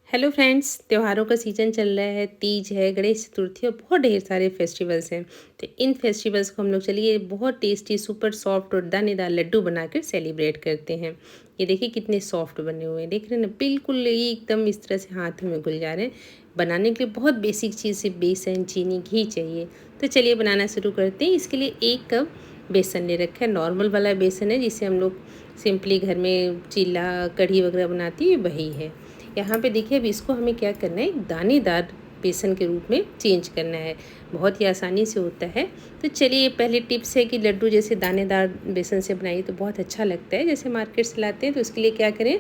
Hello friends, त्योहारों का season चल रहा है। तीज है, गणेश चतुर्थी और बहुत ढेर सारे फेस्टिवल्स हैं। तो इन फेस्टिवल्स को हम लोग चलिए बहुत टेस्टी सुपर सॉफ्ट और दानेदार लड्डू बनाकर सेलिब्रेट करते हैं। ये देखिए कितने सॉफ्ट बने हुए हैं, देख रहे हैं ना, बिल्कुल एकदम इस तरह से हाथों में घुल जा रहे हैं। बनाने के लिए बहुत बेसिक चीज़ सिर्फ बेसन, चीनी, घी चाहिए। तो चलिए बनाना शुरू करते हैं। इसके लिए 1 कप बेसन ले रखा है। नॉर्मल वाला बेसन है जिसे हम लोग सिंपली घर में चीला कढ़ी वगैरह बनाती है, वही है। यहाँ पे देखिए अब इसको हमें क्या करना है, एक दानेदार बेसन के रूप में चेंज करना है। बहुत ही आसानी से होता है। तो चलिए पहले टिप्स है कि लड्डू जैसे दानेदार बेसन से बनाइए तो बहुत अच्छा लगता है। जैसे मार्केट से लाते हैं तो उसके लिए क्या करें,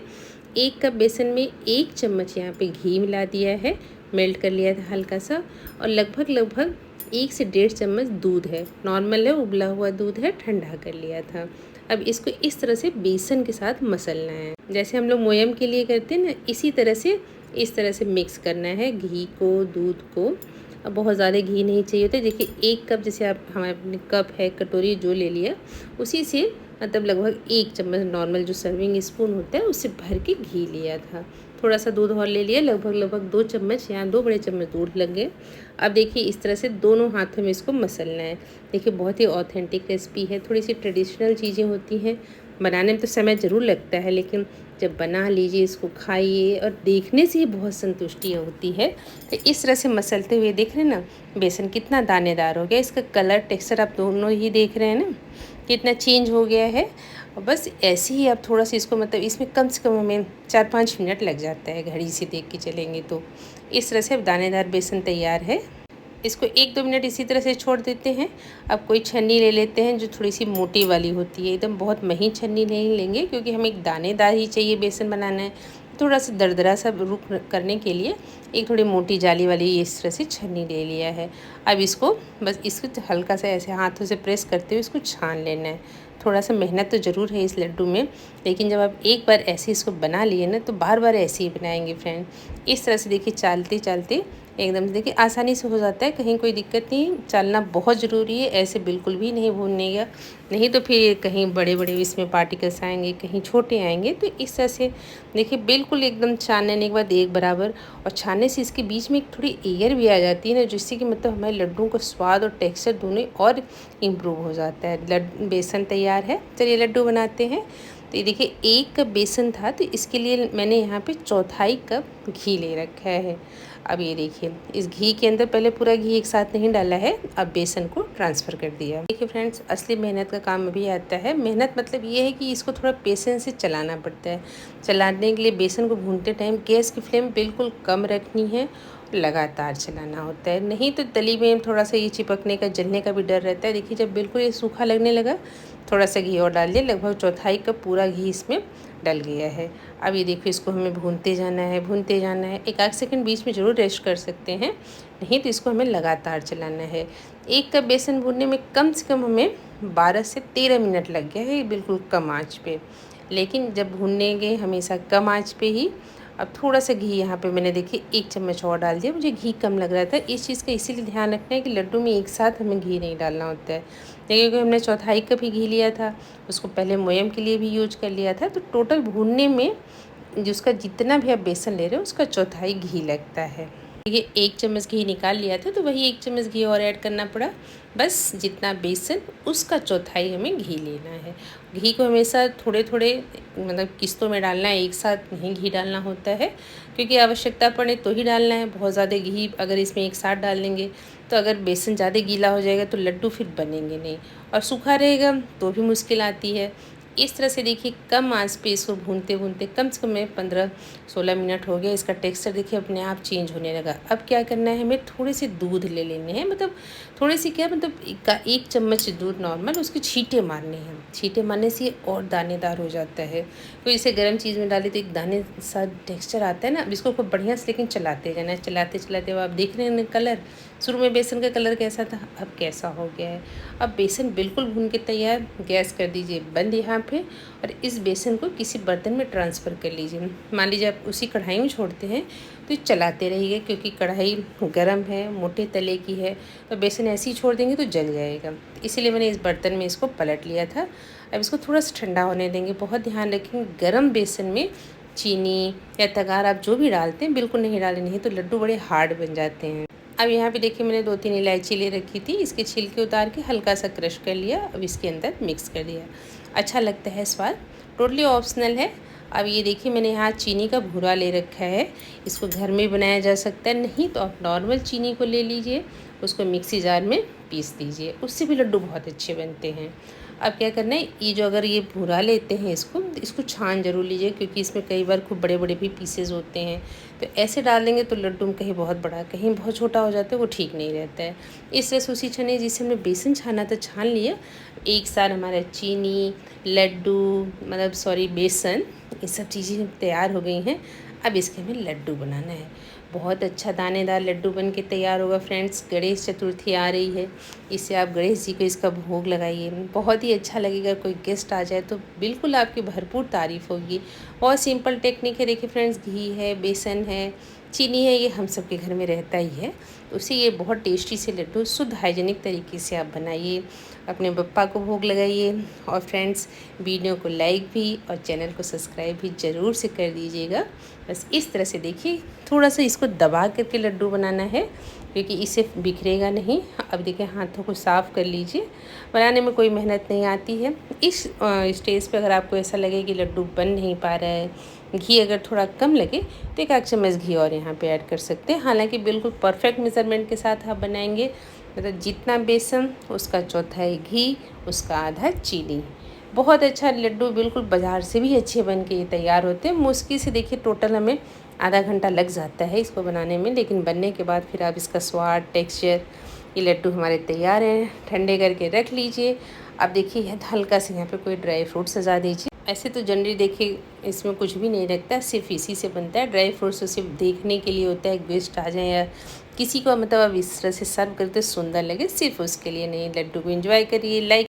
1 कप बेसन में 1 चम्मच यहाँ पे घी मिला दिया है, मेल्ट कर लिया था हल्का सा। और लगभग 1 से 1.5 चम्मच दूध है, नॉर्मल है, उबला हुआ दूध है, ठंडा कर लिया था। अब इसको इस तरह से बेसन के साथ मसलना है, जैसे हम लोग मोयम के लिए करते हैं ना, इसी तरह से इस तरह से मिक्स करना है घी को, दूध को। अब बहुत ज़्यादा घी नहीं चाहिए होता। देखिए 1 कप, जैसे आप हमारे कप है, कटोरी जो ले लिया उसी से मतलब लगभग 1 चम्मच नॉर्मल जो सर्विंग स्पून होता है उससे भर के घी लिया था। थोड़ा सा दूध और ले लिया, लगभग 2 चम्मच, यहाँ 2 बड़े चम्मच दूध लग गए। अब देखिए इस तरह से दोनों हाथों में इसको मसलना है। देखिए बहुत ही ऑथेंटिक रेसिपी है, थोड़ी सी ट्रेडिशनल चीज़ें होती हैं। बनाने में तो समय ज़रूर लगता है, लेकिन जब बना लीजिए, इसको खाइए और देखने से ही बहुत संतुष्टि होती है। तो इस तरह से मसलते हुए देख रहे हैं ना, बेसन कितना दानेदार हो गया। इसका कलर, टेक्सचर आप दोनों ही देख रहे हैं ना, कितना चेंज हो गया है। और बस ऐसे ही आप थोड़ा सा इसको, मतलब इसमें कम से कम हमें 4-5 मिनट लग जाता है, घड़ी से देख के चलेंगे तो। इस तरह से अब दानेदार बेसन तैयार है। इसको 1-2 मिनट इसी तरह से छोड़ देते हैं। अब कोई छन्नी ले लेते हैं जो थोड़ी सी मोटी वाली होती है, एकदम बहुत महीन छन्नी नहीं लेंगे क्योंकि हमें एक दानेदार ही चाहिए बेसन बनाना है। थोड़ा सा दरदरा सा रुख करने के लिए एक थोड़ी मोटी जाली वाली इस तरह से छन्नी ले लिया है। अब इसको बस इसको हल्का सा ऐसे हाथों से प्रेस करते हुए इसको छान लेना है। थोड़ा सा मेहनत तो ज़रूर है इस लड्डू में, लेकिन जब आप एक बार ऐसे इसको बना लिए ना तो बार बार ऐसे ही बनाएंगे फ्रेंड। इस तरह से देखिए चालते चालते एकदम से देखिए आसानी से हो जाता है, कहीं कोई दिक्कत नहीं। चालना बहुत ज़रूरी है, ऐसे बिल्कुल भी नहीं भूनने का, नहीं तो फिर कहीं बड़े बड़े इसमें पार्टिकल्स आएंगे, कहीं छोटे आएंगे। तो इस तरह से देखिए बिल्कुल एकदम छानने के बाद एक बराबर, और छानने से इसके बीच में एक थोड़ी एयर भी आ जाती है ना, जिससे कि मतलब हमारे लड्डुओं का स्वाद और टेक्सचर दोनों और इम्प्रूव हो जाता है। बेसन तैयार है, चलिए लड्डू बनाते हैं। तो ये देखिए 1 कप बेसन था, तो इसके लिए मैंने यहाँ पे 1/4 कप घी ले रखा है। अब ये देखिए इस घी के अंदर पहले पूरा घी एक साथ नहीं डाला है, अब बेसन को ट्रांसफ़र कर दिया। देखिए फ्रेंड्स, असली मेहनत का काम अभी आता है। मेहनत मतलब ये है कि इसको थोड़ा पेशेंस से चलाना पड़ता है। चलाने के लिए बेसन को भूनते टाइम गैस की फ्लेम बिल्कुल कम रखनी है, लगातार चलाना होता है, नहीं तो तली में थोड़ा सा ये चिपकने का, जलने का भी डर रहता है। देखिए जब बिल्कुल ये सूखा लगने लगा, थोड़ा सा घी और डाल दिया, लगभग 1/4 कप पूरा घी इसमें डल गया है। अब ये देखो इसको हमें भूनते जाना है, भूनते जाना है। 1 आध सेकंड बीच में ज़रूर रेस्ट कर सकते हैं, नहीं तो इसको हमें लगातार चलाना है। 1 कप बेसन भूनने में कम से कम हमें 12 से 13 मिनट लग गया है, बिल्कुल कम आँच पे। लेकिन जब भूनने गए हमेशा कम आँच पे ही। अब थोड़ा सा घी यहाँ पे मैंने देखिए 1 चम्मच और डाल दिया, मुझे घी कम लग रहा था। इस चीज़ का इसीलिए ध्यान रखना है कि लड्डू में एक साथ हमें घी नहीं डालना होता है। देखिए क्योंकि हमने 1/4 कप ही घी लिया था, उसको पहले मोयम के लिए भी यूज कर लिया था, तो टोटल भूनने में जिसका जितना भी आप बेसन ले रहे हो उसका 1/4 घी लगता है। ये 1 चम्मच घी निकाल लिया था, तो वही 1 चम्मच घी और ऐड करना पड़ा। बस जितना बेसन उसका 1/4 हमें घी लेना है। घी को हमेशा थोड़े थोड़े मतलब किस्तों में डालना है, एक साथ नहीं घी डालना होता है, क्योंकि आवश्यकता पड़े तो ही डालना है। बहुत ज़्यादा घी अगर इसमें एक साथ डाल देंगे तो अगर बेसन ज़्यादा गीला हो जाएगा तो लड्डू फिर बनेंगे नहीं, और सूखा रहेगा तो भी मुश्किल आती है। इस तरह से देखिए कम आंच पे इसको भूनते भूनते कम से कम 15-16 मिनट हो गया। इसका टेक्सचर देखिए अपने आप चेंज होने लगा। अब क्या करना है, हमें थोड़े से दूध ले लेने हैं, मतलब थोड़ी सी क्या, मतलब 1 चम्मच दूध नॉर्मल, उसके छींटे मारने हैं। छींटे मारने से ये और दानेदार हो जाता है। तो इसे गर्म चीज़ में डाले तो एक दाने सा टेक्सचर आता है ना। अब इसको खूब बढ़िया से लेकिन चलाते जाना है, चलाते चलाते। अब आप देख रहे हैं कलर, शुरू में बेसन का कलर कैसा था, अब कैसा हो गया है। अब बेसन बिल्कुल भून के तैयार, गैस कर दीजिए बंद यहाँ पे, और इस बेसन को किसी बर्तन में ट्रांसफ़र कर लीजिए। मान लीजिए आप उसी कढ़ाई में छोड़ते हैं तो चलाते रहिए, क्योंकि कढ़ाई गर्म है, मोटे तले की है, तो बेसन ऐसे ही छोड़ देंगे तो जल जाएगा। इसीलिए मैंने इस बर्तन में इसको पलट लिया था। अब इसको थोड़ा सा ठंडा होने देंगे। बहुत ध्यान रखेंगे गर्म बेसन में चीनी या तगार आप जो भी डालते हैं बिल्कुल नहीं डालें, नहीं तो लड्डू बड़े हार्ड बन जाते हैं। अब यहाँ पे देखिए मैंने 2-3 इलायची ले रखी थी, इसके छिलके उतार के हल्का सा क्रश कर लिया, अब इसके अंदर मिक्स कर दिया। अच्छा लगता है स्वाद, टोटली ऑप्शनल है। अब ये देखिए मैंने यहाँ चीनी का भूरा ले रखा है, इसको घर में बनाया जा सकता है, नहीं तो आप नॉर्मल चीनी को ले लीजिए, उसको मिक्सी जार में पीस दीजिए, उससे भी लड्डू बहुत अच्छे बनते हैं। अब क्या करना है, ये जो अगर ये भूरा लेते हैं इसको छान जरूर लीजिए, क्योंकि इसमें कई बार खूब बड़े बड़े भी पीसेज होते हैं, तो ऐसे डाल देंगे तो लड्डू कहीं बहुत बड़ा कहीं बहुत छोटा हो जाता है, वो ठीक नहीं रहता है। इस तरह से उसी छने जिसे हमने बेसन छाना था छान लिया, एक साथ हमारा चीनी लड्डू मतलब सॉरी बेसन ये सब चीज़ें तैयार हो गई हैं। अब इसके हमें लड्डू बनाना है, बहुत अच्छा दानेदार लड्डू बन के तैयार होगा। फ्रेंड्स गणेश चतुर्थी आ रही है, इससे आप गणेश जी को इसका भोग लगाइए, बहुत ही अच्छा लगेगा। कोई गेस्ट आ जाए तो बिल्कुल आपकी भरपूर तारीफ़ होगी। बहुत सिंपल टेक्निक है। देखिए फ्रेंड्स घी है, बेसन है, चीनी है, ये हम सब के घर में रहता ही है, तो उससे ये बहुत टेस्टी से लड्डू शुद्ध हाइजीनिक तरीके से आप बनाइए, अपने बप्पा को भोग लगाइए। और फ्रेंड्स वीडियो को लाइक भी और चैनल को सब्सक्राइब भी ज़रूर से कर दीजिएगा। बस इस तरह से देखिए थोड़ा सा इसको दबा करके लड्डू बनाना है, क्योंकि इससे बिखरेगा नहीं। अब देखिए हाथों को साफ़ कर लीजिए, बनाने में कोई मेहनत नहीं आती है। इस स्टेज पे अगर आपको ऐसा लगे कि लड्डू बन नहीं पा रहा है, घी अगर थोड़ा कम लगे तो 1 चम्मच घी और यहाँ पे ऐड कर सकते हैं। हालांकि बिल्कुल परफेक्ट मेज़रमेंट के साथ आप बनाएंगे, मतलब जितना बेसन उसका चौथाई घी, उसका आधा चीनी। बहुत अच्छा लड्डू, बिल्कुल बाज़ार से भी अच्छे बन के ये तैयार होते हैं। मुश्किल से देखिए टोटल हमें आधा घंटा लग जाता है इसको बनाने में, लेकिन बनने के बाद फिर आप इसका स्वाद टेक्सचर, ये लड्डू हमारे तैयार हैं। ठंडे करके रख लीजिए। अब देखिए हल्का से यहाँ पे कोई ड्राई फ्रूट सजा दीजिए। ऐसे तो जनरली देखिए इसमें कुछ भी नहीं रखता, सिर्फ इसी से बनता है। ड्राई फ्रूट्स तो सिर्फ देखने के लिए होता है, गेस्ट आ जाए या किसी को मतलब अब इस तरह से सर्व करते सुंदर लगे, सिर्फ उसके लिए नहीं। लड्डू को एंजॉय करिए, लाइक